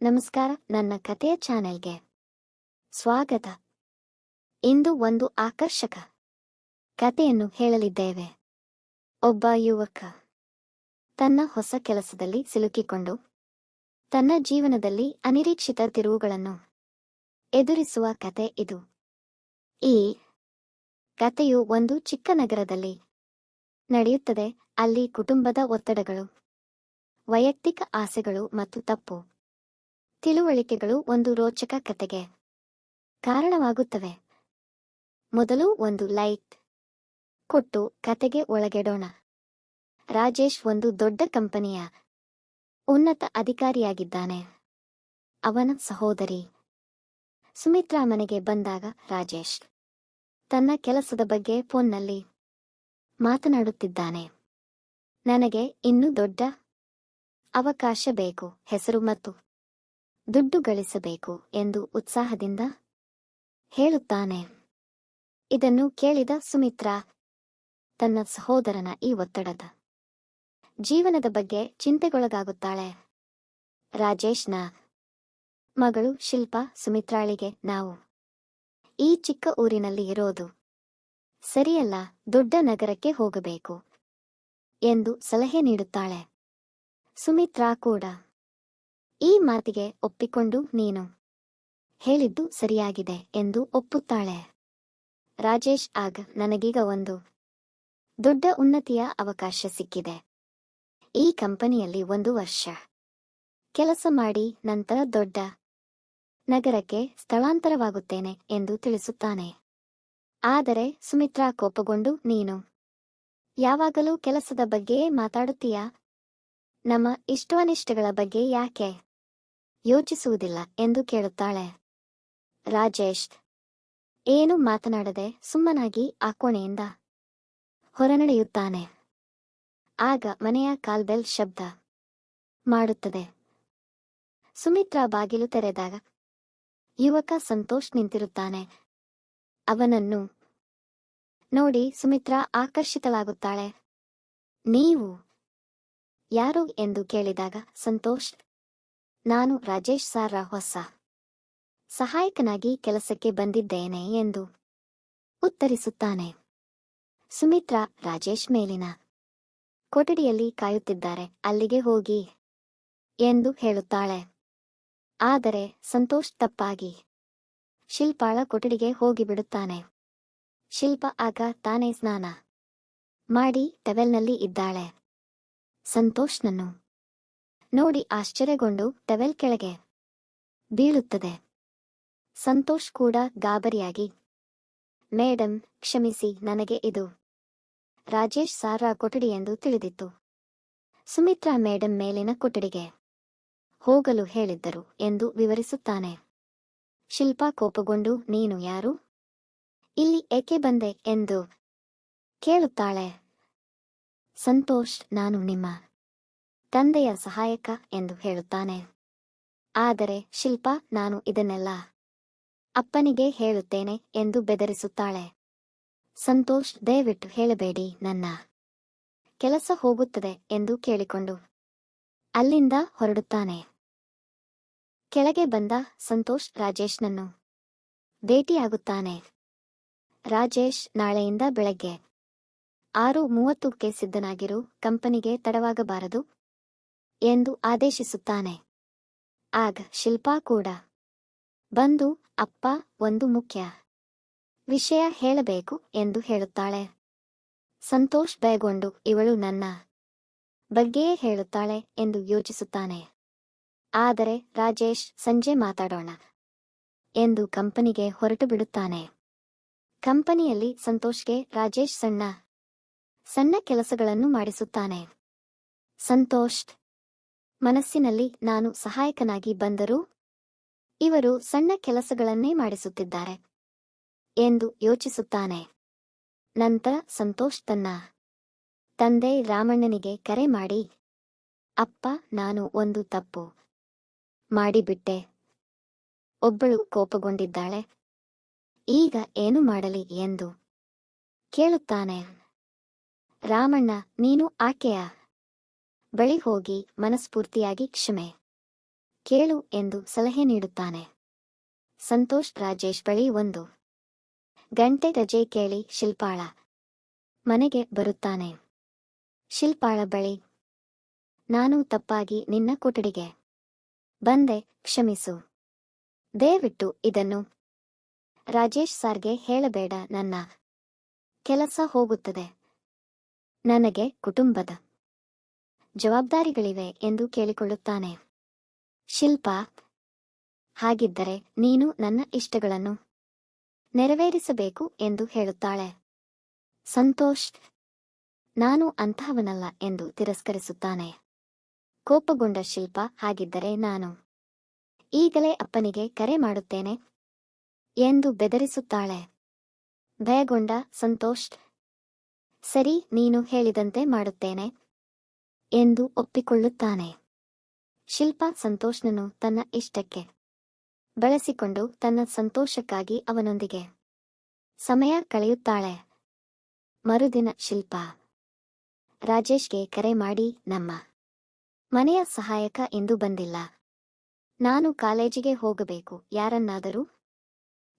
ನಮಸ್ಕಾರ, ನನ್ನ ಕಥೆಯ ಚಾನೆಲ್ಗೆ ಸ್ವಾಗತ. ಇಂದು ಒಂದು ಆಕರ್ಷಕ ಕಥೆಯನ್ನು ಹೇಳಲಿದ್ದೇವೆ. ಒಬ್ಬ ಯುವಕ ತನ್ನ ಹೊಸ ಕೆಲಸದಲ್ಲಿ ಸಿಲುಕಿಕೊಂಡು ತನ್ನ ಜೀವನದಲ್ಲಿ ಅನಿರೀಕ್ಷಿತ ತಿರುವುಗಳನ್ನು ಎದುರಿಸುವ ಕತೆ ಇದು. ಈ ಕಥೆಯು ಒಂದು ಚಿಕ್ಕ ನಗರದಲ್ಲಿ ನಡೆಯುತ್ತದೆ. ಅಲ್ಲಿ ಕುಟುಂಬದ ಒತ್ತಡಗಳು, ವೈಯಕ್ತಿಕ ಆಸೆಗಳು ಮತ್ತು ತಪ್ಪು ತಿಳುವಳಿಕೆಗಳು ಒಂದು ರೋಚಕ ಕತೆಗೆ ಕಾರಣವಾಗುತ್ತವೆ. ಮೊದಲು ಒಂದು ಲೈಟ್ ಕೊಟ್ಟು ಕತೆಗೆ ಒಳಗೆಡೋಣ. ರಾಜೇಶ್ ಒಂದು ದೊಡ್ಡ ಕಂಪನಿಯ ಉನ್ನತ ಅಧಿಕಾರಿಯಾಗಿದ್ದಾನೆ. ಅವನ ಸಹೋದರಿ ಸುಮಿತ್ರಾ ಮನೆಗೆ ಬಂದಾಗ ರಾಜೇಶ್ ತನ್ನ ಕೆಲಸದ ಬಗ್ಗೆ ಫೋನ್ನಲ್ಲಿ ಮಾತನಾಡುತ್ತಿದ್ದಾನೆ. ನನಗೆ ಇನ್ನೂ ದೊಡ್ಡ ಅವಕಾಶ ಬೇಕು, ಹೆಸರು ಮತ್ತು ದುಡ್ಡು ಗಳಿಸಬೇಕು ಎಂದು ಉತ್ಸಾಹದಿಂದ ಹೇಳುತ್ತಾನೆ. ಇದನ್ನು ಕೇಳಿದ ಸುಮಿತ್ರಾ ತನ್ನ ಸಹೋದರನ ಈ ಒತ್ತಡದ ಜೀವನದ ಬಗ್ಗೆ ಚಿಂತೆಗೊಳಗಾಗುತ್ತಾಳೆ. ರಾಜೇಶ್ನ ಮಗಳು ಶಿಲ್ಪಾ ಸುಮಿತ್ರಾಳಿಗೆ ನಾವು ಈ ಚಿಕ್ಕ ಊರಿನಲ್ಲಿ ಇರೋದು ಸರಿಯಲ್ಲ, ದೊಡ್ಡ ನಗರಕ್ಕೆ ಹೋಗಬೇಕು ಎಂದು ಸಲಹೆ ನೀಡುತ್ತಾಳೆ. ಸುಮಿತ್ರಾ ಕೂಡ ಈ ಮಾತಿಗೆ ಒಪ್ಪಿಕೊಂಡು ನೀನು ಹೇಳಿದ್ದು ಸರಿಯಾಗಿದೆ ಎಂದು ಒಪ್ಪುತ್ತಾಳೆ. ರಾಜೇಶ್ ಆಗ ನನಗೀಗ ಒಂದು ದೊಡ್ಡ ಉನ್ನತಿಯ ಅವಕಾಶ ಸಿಕ್ಕಿದೆ. ಈ ಕಂಪನಿಯಲ್ಲಿ 1 ವರ್ಷ ಕೆಲಸ ಮಾಡಿ ನಂತರ ದೊಡ್ಡ ನಗರಕ್ಕೆ ಸ್ಥಳಾಂತರವಾಗುತ್ತೇನೆ ಎಂದು ತಿಳಿಸುತ್ತಾನೆ. ಆದರೆ ಸುಮಿತ್ರಾ ಕೋಪಗೊಂಡು, ನೀನು ಯಾವಾಗಲೂ ಕೆಲಸದ ಬಗ್ಗೆಯೇ ಮಾತಾಡುತ್ತೀಯಾ? ನಮ್ಮ ಇಷ್ಟಾನಿಷ್ಟಗಳ ಬಗ್ಗೆ ಯಾಕೆ ಯೋಚಿಸುವುದಿಲ್ಲ ಎಂದು ಕೇಳುತ್ತಾಳೆ. ರಾಜೇಶ್ ಏನು ಮಾತನಾಡದೆ ಸುಮ್ಮನಾಗಿ ಆ ಕೋಣೆಯಿಂದ ಹೊರನಡೆಯುತ್ತಾನೆ. ಆಗ ಮನೆಯ ಕಾಲ್ಬೆಲ್ ಶಬ್ದ ಮಾಡುತ್ತದೆ. ಸುಮಿತ್ರಾ ಬಾಗಿಲು ತೆರೆದಾಗ ಯುವಕ ಸಂತೋಷ್ ನಿಂತಿರುತ್ತಾನೆ. ಅವನನ್ನು ನೋಡಿ ಸುಮಿತ್ರಾ ಆಕರ್ಷಿತಳಾಗುತ್ತಾಳೆ. ನೀವು ಯಾರು ಎಂದು ಕೇಳಿದಾಗ ಸಂತೋಷ್, ನಾನು ರಾಜೇಶ್ ಸಾರ ಹೊಸ ಸಹಾಯಕನಾಗಿ ಕೆಲಸಕ್ಕೆ ಬಂದಿದ್ದೇನೆ ಎಂದು ಉತ್ತರಿಸುತ್ತಾನೆ. ಸುಮಿತ್ರಾ ರಾಜೇಶ್ ಮೇಲಿನ ಕೊಠಡಿಯಲ್ಲಿ ಕಾಯುತ್ತಿದ್ದಾರೆ, ಅಲ್ಲಿಗೆ ಹೋಗಿ ಎಂದು ಹೇಳುತ್ತಾಳೆ. ಆದರೆ ಸಂತೋಷ್ ತಪ್ಪಾಗಿ ಶಿಲ್ಪಾಳ ಕೊಠಡಿಗೆ ಹೋಗಿಬಿಡುತ್ತಾನೆ. ಶಿಲ್ಪ ಆಗ ತಾನೇ ಸ್ನಾನ ಮಾಡಿ ಟವೆಲ್ನಲ್ಲಿ ಇದ್ದಾಳೆ. ಸಂತೋಷ್ನನ್ನು ನೋಡಿ ಆಶ್ಚರ್ಯಗೊಂಡು ಟವೆಲ್ ಕೆಳಗೆ ಬೀಳುತ್ತದೆ. ಸಂತೋಷ್ ಕೂಡ ಗಾಬರಿಯಾಗಿ, ಮೇಡಮ್ ಕ್ಷಮಿಸಿ, ನನಗೆ ಇದು ರಾಜೇಶ್ ಸಾರ ಕೊಠಡಿ ಎಂದು ತಿಳಿದಿತ್ತು. ಸುಮಿತ್ರಾ ಮೇಡಮ್ ಮೇಲಿನ ಕೊಠಡಿಗೆ ಹೋಗಲು ಹೇಳಿದ್ದರು ಎಂದು ವಿವರಿಸುತ್ತಾನೆ. ಶಿಲ್ಪಾ ಕೋಪಗೊಂಡು, ನೀನು ಯಾರು? ಇಲ್ಲಿ ಏಕೆ ಬಂದೆ ಎಂದು ಕೇಳುತ್ತಾಳೆ. ಸಂತೋಷ್, ನಾನು ನಿಮ್ಮ ತಂದೆಯ ಸಹಾಯಕ ಎಂದು ಹೇಳುತ್ತಾನೆ. ಆದರೆ ಶಿಲ್ಪಾ, ನಾನು ಇದನ್ನೆಲ್ಲ ಅಪ್ಪನಿಗೆ ಹೇಳುತ್ತೇನೆ ಎಂದು ಬೆದರಿಸುತ್ತಾಳೆ. ಸಂತೋಷ್, ದಯವಿಟ್ಟು ಹೇಳಬೇಡಿ, ನನ್ನ ಕೆಲಸ ಹೋಗುತ್ತದೆ ಎಂದು ಕೇಳಿಕೊಂಡು ಅಲ್ಲಿಂದ ಹೊರಡುತ್ತಾನೆ. ಕೆಳಗೆ ಬಂದ ಸಂತೋಷ್ ರಾಜೇಶ್ನನ್ನು ಭೇಟಿಯಾಗುತ್ತಾನೆ. ರಾಜೇಶ್, ನಾಳೆಯಿಂದ ಬೆಳಗ್ಗೆ 6:30ಕ್ಕೆ ಸಿದ್ಧನಾಗಿರು, ಕಂಪನಿಗೆ ತಡವಾಗಬಾರದು ಎಂದು ಆದೇಶಿಸುತ್ತಾನೆ. ಆಗ ಶಿಲ್ಪಾ ಕೂಡ ಬಂದು, ಅಪ್ಪ, ಒಂದು ಮುಖ್ಯ ವಿಷಯ ಹೇಳಬೇಕು ಎಂದು ಹೇಳುತ್ತಾಳೆ. ಸಂತೋಷ್ ಭಯಗೊಂಡು, ಇವಳು ನನ್ನ ಬಗ್ಗೆಯೇ ಹೇಳುತ್ತಾಳೆ ಎಂದು ಯೋಚಿಸುತ್ತಾನೆ. ಆದರೆ ರಾಜೇಶ್ ಸಂಜೆ ಮಾತಾಡೋಣ ಎಂದು ಕಂಪನಿಗೆ ಹೊರಟು ಬಿಡುತ್ತಾನೆ. ಕಂಪನಿಯಲ್ಲಿ ಸಂತೋಷ್ಗೆ ರಾಜೇಶ್ ಸಣ್ಣ ಸಣ್ಣ ಕೆಲಸಗಳನ್ನು ಮಾಡಿಸುತ್ತಾನೆ. ಸಂತೋಷ್ ಮನಸ್ಸಿನಲ್ಲಿ, ನಾನು ಸಹಾಯಕನಾಗಿ ಬಂದರೂ ಇವರು ಸಣ್ಣ ಕೆಲಸಗಳನ್ನೇ ಮಾಡಿಸುತ್ತಿದ್ದಾರೆ ಎಂದು ಯೋಚಿಸುತ್ತಾನೆ. ನಂತರ ಸಂತೋಷ್ ತನ್ನ ತಂದೆ ರಾಮಣ್ಣನಿಗೆ ಕರೆ ಮಾಡಿ, ಅಪ್ಪ, ನಾನು ಒಂದು ತಪ್ಪು ಮಾಡಿಬಿಟ್ಟೆ. ಒಬ್ಬಳು ಕೋಪಗೊಂಡಿದ್ದಾಳೆ, ಈಗ ಏನು ಮಾಡಲಿ ಎಂದು ಕೇಳುತ್ತಾನೆ. ರಾಮಣ್ಣ, ನೀನು ಆಕೆಯ ಬಳಿ ಹೋಗಿ ಮನಸ್ಫೂರ್ತಿಯಾಗಿ ಕ್ಷಮೆ ಕೇಳು ಎಂದು ಸಲಹೆ ನೀಡುತ್ತಾನೆ. ಸಂತೋಷ್ ರಾಜೇಶ್ ಬಳಿ 1 ಗಂಟೆ ರಜೆ ಕೇಳಿ ಶಿಲ್ಪಾಳ ಮನೆಗೆ ಬರುತ್ತಾನೆ. ಶಿಲ್ಪಾಳ ಬಳಿ, ನಾನು ತಪ್ಪಾಗಿ ನಿನ್ನ ಕೊಠಡಿಗೆ ಬಂದೆ, ಕ್ಷಮಿಸು. ದಯವಿಟ್ಟು ಇದನ್ನು ರಾಜೇಶ್ ಸಾರ್ಗೆ ಹೇಳಬೇಡ, ನನ್ನ ಕೆಲಸ ಹೋಗುತ್ತದೆ. ನನಗೆ ಕುಟುಂಬದ ಜವಾಬ್ದಾರಿಗಳಿವೆ ಎಂದು ಕೇಳಿಕೊಳ್ಳುತ್ತಾನೆ. ಶಿಲ್ಪಾ, ಹಾಗಿದ್ದರೆ ನೀನು ನನ್ನ ಇಷ್ಟಗಳನ್ನು ನೆರವೇರಿಸಬೇಕು ಎಂದು ಹೇಳುತ್ತಾಳೆ. ಸಂತೋಷ್, ನಾನು ಅಂತಹವನಲ್ಲ ಎಂದು ತಿರಸ್ಕರಿಸುತ್ತಾನೆ. ಕೋಪಗೊಂಡ ಶಿಲ್ಪಾ, ಹಾಗಿದ್ದರೆ ನಾನು ಈಗಲೇ ಅಪ್ಪನಿಗೆ ಕರೆ ಮಾಡುತ್ತೇನೆ ಎಂದು ಬೆದರಿಸುತ್ತಾಳೆ. ಭಯಗೊಂಡ ಸಂತೋಷ್, ಸರಿ, ನೀನು ಹೇಳಿದಂತೆ ಮಾಡುತ್ತೇನೆ ಎಂದು ಒಪ್ಪಿಕೊಳ್ಳುತ್ತಾನೆ. ಶಿಲ್ಪಾ ಸಂತೋಷ್ನನ್ನು ತನ್ನ ಇಷ್ಟಕ್ಕೆ ಬಳಸಿಕೊಂಡು ತನ್ನ ಸಂತೋಷಕ್ಕಾಗಿ ಅವನೊಂದಿಗೆ ಸಮಯ ಕಳೆಯುತ್ತಾಳೆ. ಮರುದಿನ ಶಿಲ್ಪಾ ರಾಜೇಶ್ಗೆ ಕರೆ ಮಾಡಿ, ನಮ್ಮ ಮನೆಯ ಸಹಾಯಕ ಇಂದು ಬಂದಿಲ್ಲ, ನಾನು ಕಾಲೇಜಿಗೆ ಹೋಗಬೇಕು, ಯಾರನ್ನಾದರೂ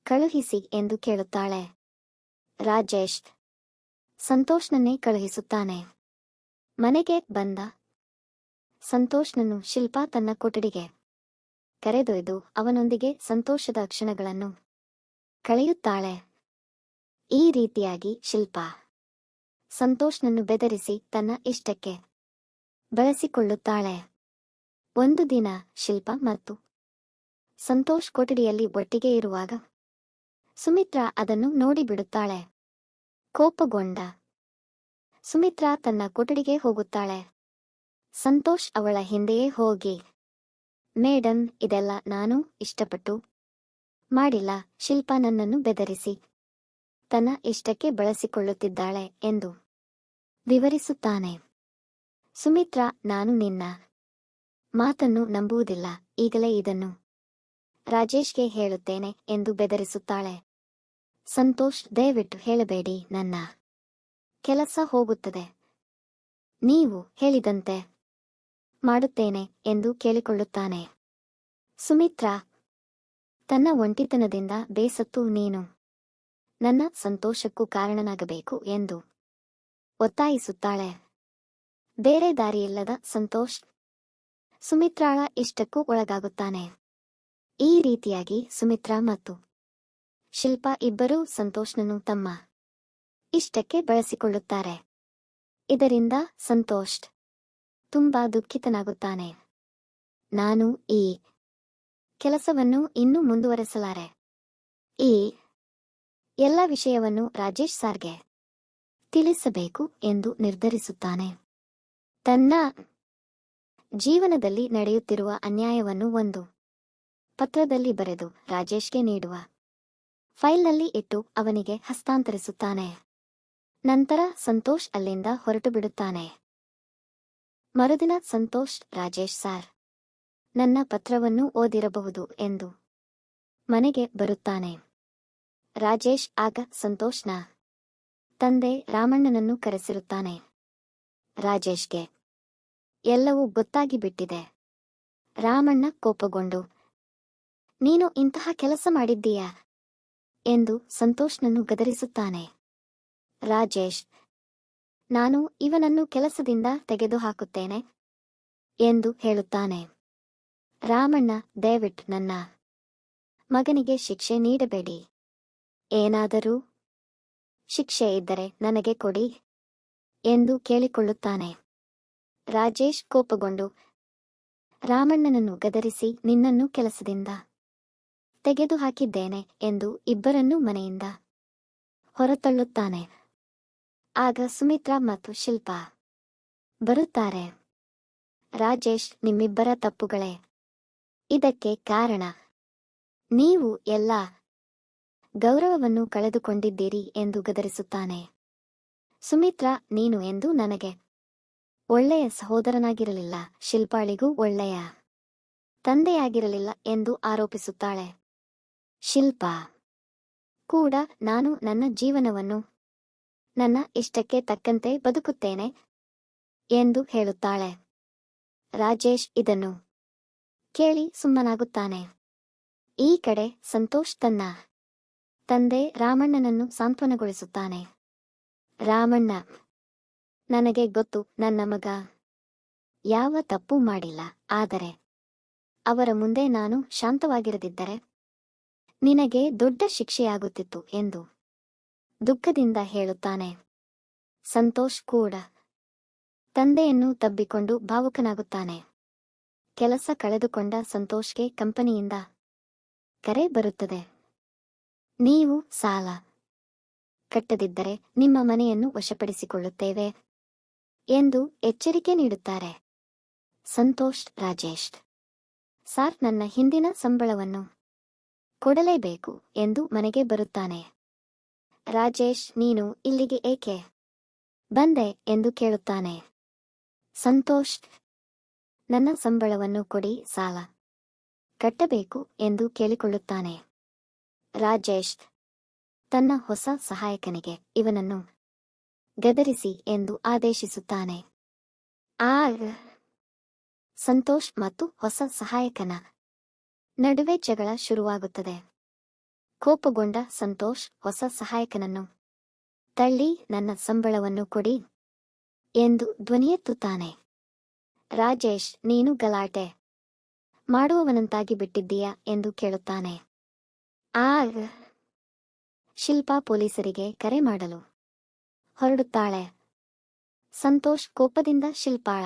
ಕಳುಹಿಸಿ ಎಂದು ಕೇಳುತ್ತಾಳೆ. ರಾಜೇಶ್ ಸಂತೋಷ್ನನ್ನೇ ಕಳುಹಿಸುತ್ತಾನೆ. ಮನೆಗೆ ಬಂದ ಸಂತೋಷ್ನನ್ನು ಶಿಲ್ಪಾ ತನ್ನ ಕೊಠಡಿಗೆ ಕರೆದೊಯ್ದು ಅವನೊಂದಿಗೆ ಸಂತೋಷದ ಕ್ಷಣಗಳನ್ನು ಕಳೆಯುತ್ತಾಳೆ. ಈ ರೀತಿಯಾಗಿ ಶಿಲ್ಪಾ ಸಂತೋಷ್ನನ್ನು ಬೆದರಿಸಿ ತನ್ನ ಇಷ್ಟಕ್ಕೆ ಬಳಸಿಕೊಳ್ಳುತ್ತಾಳೆ. ಒಂದು ದಿನ ಶಿಲ್ಪಾ ಮತ್ತು ಸಂತೋಷ್ ಕೊಠಡಿಯಲ್ಲಿ ಒಟ್ಟಿಗೆ ಇರುವಾಗ ಸುಮಿತ್ರಾ ಅದನ್ನು ನೋಡಿಬಿಡುತ್ತಾಳೆ. ಕೋಪಗೊಂಡ ಸುಮಿತ್ರಾ ತನ್ನ ಕೊಠಡಿಗೆ ಹೋಗುತ್ತಾಳೆ. ಸಂತೋಷ್ ಅವಳ ಹಿಂದೆಯೇ ಹೋಗಿ, ಮೇಡಮ್, ಇದೆಲ್ಲ ನಾನು ಇಷ್ಟಪಟ್ಟು ಮಾಡಿಲ್ಲ, ಶಿಲ್ಪಾ ನನ್ನನ್ನು ಬೆದರಿಸಿ ತನ್ನ ಇಷ್ಟಕ್ಕೆ ಬಳಸಿಕೊಳ್ಳುತ್ತಿದ್ದಾಳೆ ಎಂದು ವಿವರಿಸುತ್ತಾನೆ. ಸುಮಿತ್ರಾ, ನಾನು ನಿನ್ನ ಮಾತನ್ನು ನಂಬುವುದಿಲ್ಲ, ಈಗಲೇ ಇದನ್ನು ರಾಜೇಶ್ಗೆ ಹೇಳುತ್ತೇನೆ ಎಂದು ಬೆದರಿಸುತ್ತಾಳೆ. ಸಂತೋಷ್, ದಯವಿಟ್ಟು ಹೇಳಬೇಡಿ, ನನ್ನ ಕೆಲಸ ಹೋಗುತ್ತದೆ, ನೀವು ಹೇಳಿದಂತೆ ಮಾಡುತ್ತೇನೆ ಎಂದು ಕೇಳಿಕೊಳ್ಳುತ್ತಾನೆ. ಸುಮಿತ್ರಾ ತನ್ನ ಒಂಟಿತನದಿಂದ ಬೇಸತ್ತು ನೀನು ನನ್ನ ಸಂತೋಷಕ್ಕೂ ಕಾರಣನಾಗಬೇಕು ಎಂದು ಒತ್ತಾಯಿಸುತ್ತಾಳೆ. ಬೇರೆ ದಾರಿಯಿಲ್ಲದ ಸಂತೋಷ್ ಸುಮಿತ್ರಾಳ ಇಷ್ಟಕ್ಕೂ ಒಳಗಾಗುತ್ತಾನೆ. ಈ ರೀತಿಯಾಗಿ ಸುಮಿತ್ರಾ ಮತ್ತು ಶಿಲ್ಪಾ ಇಬ್ಬರೂ ಸಂತೋಷ್ನನ್ನು ತಮ್ಮ ಇಷ್ಟಕ್ಕೆ ಬಳಸಿಕೊಳ್ಳುತ್ತಾರೆ. ಇದರಿಂದ ಸಂತೋಷ್ ತುಂಬಾ ದುಃಖಿತನಾಗುತ್ತಾನೆ. ನಾನು ಈ ಕೆಲಸವನ್ನು ಇನ್ನೂ ಮುಂದುವರೆಸಲಾರೆ. ಈ ಎಲ್ಲ ವಿಷಯವನ್ನು ರಾಜೇಶ್ ಸಾರ್ಗೆ ತಿಳಿಸಬೇಕು ಎಂದು ನಿರ್ಧರಿಸುತ್ತಾನೆ. ತನ್ನ ಜೀವನದಲ್ಲಿ ನಡೆಯುತ್ತಿರುವ ಅನ್ಯಾಯವನ್ನು ಒಂದು ಪತ್ರದಲ್ಲಿ ಬರೆದು ರಾಜೇಶ್ಗೆ ನೀಡುವ ಫೈಲ್ನಲ್ಲಿ ಇಟ್ಟು ಅವನಿಗೆ ಹಸ್ತಾಂತರಿಸುತ್ತಾನೆ. ನಂತರ ಸಂತೋಷ್ ಅಲ್ಲಿಂದ ಹೊರಟು ಬಿಡುತ್ತಾನೆ. ಮರುದಿನ ಸಂತೋಷ್, ರಾಜೇಶ್ ಸಾರ್ ನನ್ನ ಪತ್ರವನ್ನು ಓದಿರಬಹುದು ಎಂದು ಮನೆಗೆ ಬರುತ್ತಾನೆ. ರಾಜೇಶ್ ಆಗ ಸಂತೋಷ್ನ ತಂದೆ ರಾಮಣ್ಣನನ್ನು ಕರೆಸಿರುತ್ತಾನೆ. ರಾಜೇಶ್ಗೆ ಎಲ್ಲವೂ ಗೊತ್ತಾಗಿ ಬಿಟ್ಟಿದೆ. ರಾಮಣ್ಣ ಕೋಪಗೊಂಡು, ನೀನು ಇಂತಹ ಕೆಲಸ ಮಾಡಿದ್ದೀಯಾ ಎಂದು ಸಂತೋಷ್ನನ್ನು ಗದರಿಸುತ್ತಾನೆ. ರಾಜೇಶ್, ನಾನು ಇವನನ್ನು ಕೆಲಸದಿಂದ ತೆಗೆದುಹಾಕುತ್ತೇನೆ ಎಂದು ಹೇಳುತ್ತಾನೆ. ರಾಮಣ್ಣ, ದಯವಿಟ್ಟು ನನ್ನ ಮಗನಿಗೆ ಶಿಕ್ಷೆ ನೀಡಬೇಡಿ, ಏನಾದರೂ ಶಿಕ್ಷೆ ಇದ್ದರೆ ನನಗೆ ಕೊಡಿ ಎಂದು ಕೇಳಿಕೊಳ್ಳುತ್ತಾನೆ. ರಾಜೇಶ್ ಕೋಪಗೊಂಡು ರಾಮಣ್ಣನನ್ನು ಗದರಿಸಿ, ನಿನ್ನನ್ನು ಕೆಲಸದಿಂದ ತೆಗೆದುಹಾಕಿದ್ದೇನೆ ಎಂದು ಇಬ್ಬರನ್ನೂ ಮನೆಯಿಂದ ಹೊರತಳ್ಳುತ್ತಾನೆ. ಆಗ ಸುಮಿತ್ರಾ ಮತ್ತು ಶಿಲ್ಪಾ ಬರುತ್ತಾರೆ. ರಾಜೇಶ್, ನಿಮ್ಮಿಬ್ಬರ ತಪ್ಪುಗಳೇ ಇದಕ್ಕೆ ಕಾರಣ, ನೀವು ಎಲ್ಲ ಗೌರವವನ್ನು ಕಳೆದುಕೊಂಡಿದ್ದೀರಿ ಎಂದು ಗದರಿಸುತ್ತಾನೆ. ಸುಮಿತ್ರಾ, ನೀನು ಎಂದು ನನಗೆ ಒಳ್ಳೆಯ ಸಹೋದರನಾಗಿರಲಿಲ್ಲ, ಶಿಲ್ಪಾಳಿಗೂ ಒಳ್ಳೆಯ ತಂದೆಯಾಗಿರಲಿಲ್ಲ ಎಂದು ಆರೋಪಿಸುತ್ತಾಳೆ. ಶಿಲ್ಪಾ ಕೂಡ, ನಾನು ನನ್ನ ಜೀವನವನ್ನು ನನ್ನ ಇಷ್ಟಕ್ಕೆ ತಕ್ಕಂತೆ ಬದುಕುತ್ತೇನೆ ಎಂದು ಹೇಳುತ್ತಾಳೆ. ರಾಜೇಶ್ ಇದನ್ನು ಕೇಳಿ ಸುಮ್ಮನಾಗುತ್ತಾನೆ. ಈ ಕಡೆ ಸಂತೋಷ್ ತನ್ನ ತಂದೆ ರಾಮಣ್ಣನನ್ನು ಸಾಂತ್ವನಗೊಳಿಸುತ್ತಾನೆ. ರಾಮಣ್ಣ, ನನಗೆ ಗೊತ್ತು ನನ್ನ ಮಗ ಯಾವ ತಪ್ಪು ಮಾಡಿಲ್ಲ. ಆದರೆ ಅವರ ಮುಂದೆ ನಾನು ಶಾಂತವಾಗಿರದಿದ್ದರೆ ನಿನಗೆ ದೊಡ್ಡ ಶಿಕ್ಷೆಯಾಗುತ್ತಿತ್ತು ಎಂದು ದುಃಖದಿಂದ ಹೇಳುತ್ತಾನೆ. ಸಂತೋಷ್ ಕೂಡ ತಂದೆಯನ್ನು ತಬ್ಬಿಕೊಂಡು ಭಾವುಕನಾಗುತ್ತಾನೆ. ಕೆಲಸ ಕಳೆದುಕೊಂಡ ಸಂತೋಷ್ಗೆ ಕಂಪನಿಯಿಂದ ಕರೆ ಬರುತ್ತದೆ. ನೀವು ಸಾಲ ಕಟ್ಟದಿದ್ದರೆ ನಿಮ್ಮ ಮನೆಯನ್ನು ವಶಪಡಿಸಿಕೊಳ್ಳುತ್ತೇವೆ ಎಂದು ಎಚ್ಚರಿಕೆ ನೀಡುತ್ತಾರೆ. ಸಂತೋಷ್ ರಾಜೇಶ್, ಸಾರ್, ನನ್ನ ಹಿಂದಿನ ಸಂಬಳವನ್ನು ಕೊಡಲೇಬೇಕು ಎಂದು ಮನೆಗೆ ಬರುತ್ತಾನೆ. ರಾಜೇಶ್, ನೀನು ಇಲ್ಲಿಗೆ ಏಕೆ ಬಂದೆ ಎಂದು ಕೇಳುತ್ತಾನೆ. ಸಂತೋಷ್, ನನ್ನ ಸಂಬಳವನ್ನು ಕೊಡಿ, ಸಾಲ ಕಟ್ಟಬೇಕು ಎಂದು ಕೇಳಿಕೊಳ್ಳುತ್ತಾನೆ. ರಾಜೇಶ್ ತನ್ನ ಹೊಸ ಸಹಾಯಕನಿಗೆ ಇವನನ್ನು ಗದರಿಸಿ ಎಂದು ಆದೇಶಿಸುತ್ತಾನೆ. ಆಗ ಸಂತೋಷ್ ಮತ್ತು ಹೊಸ ಸಹಾಯಕನ ನಡುವೆ ಜಗಳ ಶುರುವಾಗುತ್ತದೆ. ಕೋಪಗೊಂಡ ಸಂತೋಷ್ ಹೊಸ ಸಹಾಯಕನನ್ನು ತಳ್ಳಿ ನನ್ನ ಸಂಬಳವನ್ನು ಕೊಡಿ ಎಂದು ಧ್ವನಿಯೆತ್ತುತ್ತಾನೆ. ರಾಜೇಶ್, ನೀನು ಗಲಾಟೆ ಮಾಡುವವನಂತಾಗಿ ಬಿಟ್ಟಿದ್ದೀಯಾ ಎಂದು ಕೇಳುತ್ತಾನೆ. ಆಗ ಶಿಲ್ಪಾ ಪೊಲೀಸರಿಗೆ ಕರೆ ಮಾಡಲು ಹೊರಡುತ್ತಾಳೆ. ಸಂತೋಷ್ ಕೋಪದಿಂದ ಶಿಲ್ಪಾಳ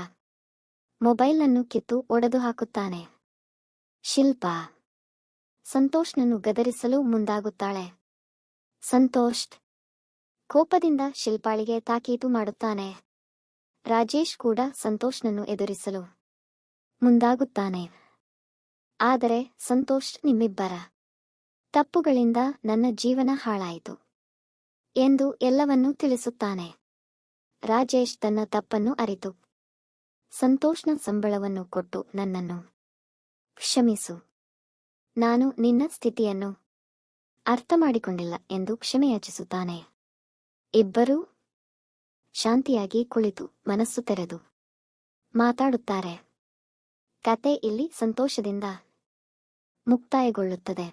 ಮೊಬೈಲನ್ನು ಕಿತ್ತು ಒಡೆದು ಹಾಕುತ್ತಾನೆ. ಶಿಲ್ಪಾ ಸಂತೋಷ್ನನ್ನು ಗದರಿಸಲು ಮುಂದಾಗುತ್ತಾಳೆ. ಸಂತೋಷ್ ಕೋಪದಿಂದ ಶಿಲ್ಪಾಳಿಗೆ ತಾಕೀತು ಮಾಡುತ್ತಾನೆ. ರಾಜೇಶ್ ಕೂಡ ಸಂತೋಷ್ನನ್ನು ಎದುರಿಸಲು ಮುಂದಾಗುತ್ತಾನೆ. ಆದರೆ ಸಂತೋಷ್, ನಿಮ್ಮಿಬ್ಬರ ತಪ್ಪುಗಳಿಂದ ನನ್ನ ಜೀವನ ಹಾಳಾಯಿತು ಎಂದು ಎಲ್ಲವನ್ನೂ ತಿಳಿಸುತ್ತಾನೆ. ರಾಜೇಶ್ ತನ್ನ ತಪ್ಪನ್ನು ಅರಿತು ಸಂತೋಷ್ನ ಸಂಬಳವನ್ನು ಕೊಟ್ಟು ನನ್ನನ್ನು ಕ್ಷಮಿಸು, ನಾನು ನಿನ್ನ ಸ್ಥಿತಿಯನ್ನು ಅರ್ಥ ಮಾಡಿಕೊಂಡಿಲ್ಲ ಎಂದು ಕ್ಷಮೆಯಾಚಿಸುತ್ತಾನೆ. ಇಬ್ಬರೂ ಶಾಂತಿಯಾಗಿ ಕುಳಿತು ಮನಸ್ಸು ತೆರೆದು ಮಾತಾಡುತ್ತಾರೆ. ಕತೆ ಇಲ್ಲಿ ಸಂತೋಷದಿಂದ ಮುಕ್ತಾಯಗೊಳ್ಳುತ್ತದೆ.